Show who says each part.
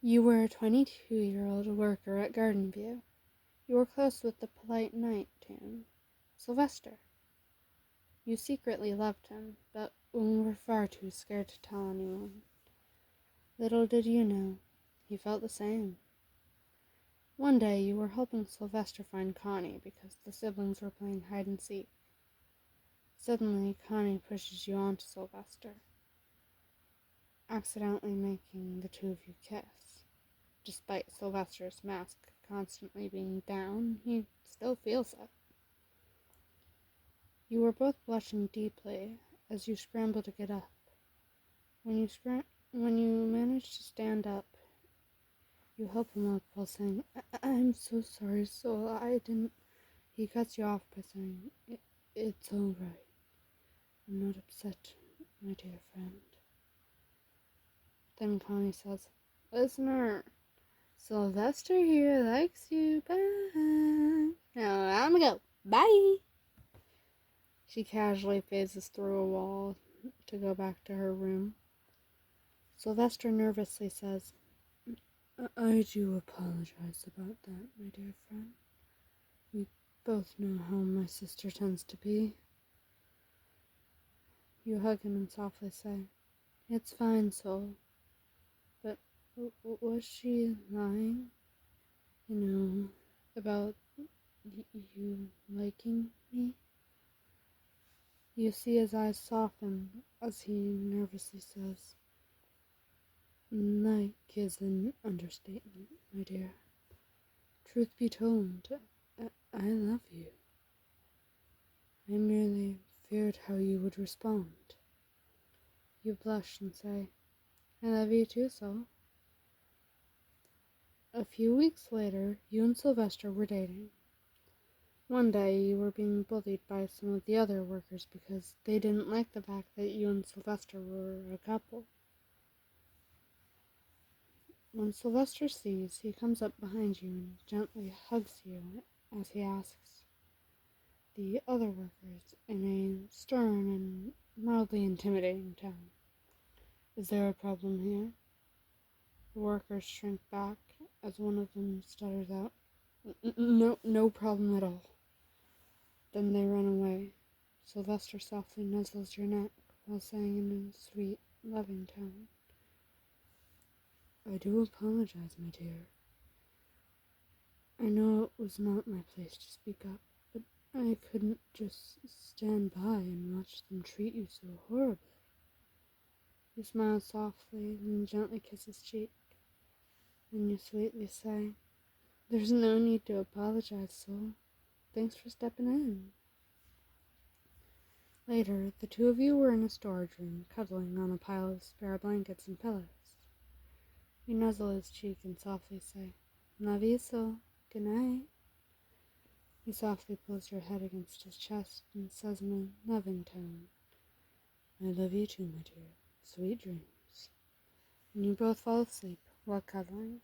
Speaker 1: You were a 22-year-old worker at Garden View. You were close with the polite knight tune, Soulvester. You secretly loved him, but were far too scared to tell anyone. Little did you know, he felt the same. One day you were helping Soulvester find Connie because the siblings were playing hide and seek. Suddenly, Connie pushes you onto Soulvester, accidentally making the two of you kiss. Despite Soulvester's mask constantly being down, he still feels it. You were both blushing deeply as you scrambled to get up. When you manage to stand up, you help him up while saying, I'm so sorry, Soul, I didn't... He cuts you off by saying, It's all right. I'm not upset, my dear friend. Then Connie says, Listener, Soulvester here likes you. Bye. Now I'm gonna go. Bye. She casually phases through a wall to go back to her room. Soulvester nervously says, I do apologize about that, my dear friend. We both know how my sister tends to be. You hug him and softly say, It's fine, Soul. But was she lying? You know, about you liking me? You see his eyes soften as he nervously says, Like is an understatement, my dear. Truth be told, I love you. I merely feared how you would respond. You blush and say, I love you too, Soul. A few weeks later, you and Soulvester were dating. One day, you were being bullied by some of the other workers because they didn't like the fact that you and Soulvester were a couple. When Soulvester sees, he comes up behind you and gently hugs you as he asks the other workers in a stern and mildly intimidating tone, Is there a problem here? The workers shrink back as one of them stutters out, No problem at all. Then they run away. Soulvester softly nuzzles your neck while saying in a sweet, loving tone, I do apologize, my dear. I know it was not my place to speak up, but I couldn't just stand by and watch them treat you so horribly. You smile softly and gently kiss his cheek. Then you sweetly say, There's no need to apologize, Soul. Thanks for stepping in. Later, the two of you were in a storage room, cuddling on a pile of spare blankets and pillows. You nuzzle his cheek and softly say, Love you, Soul. Good night. He softly pulls your head against his chest and says in a loving tone, I love you too, my dear. Sweet dreams. And you both fall asleep while cuddling.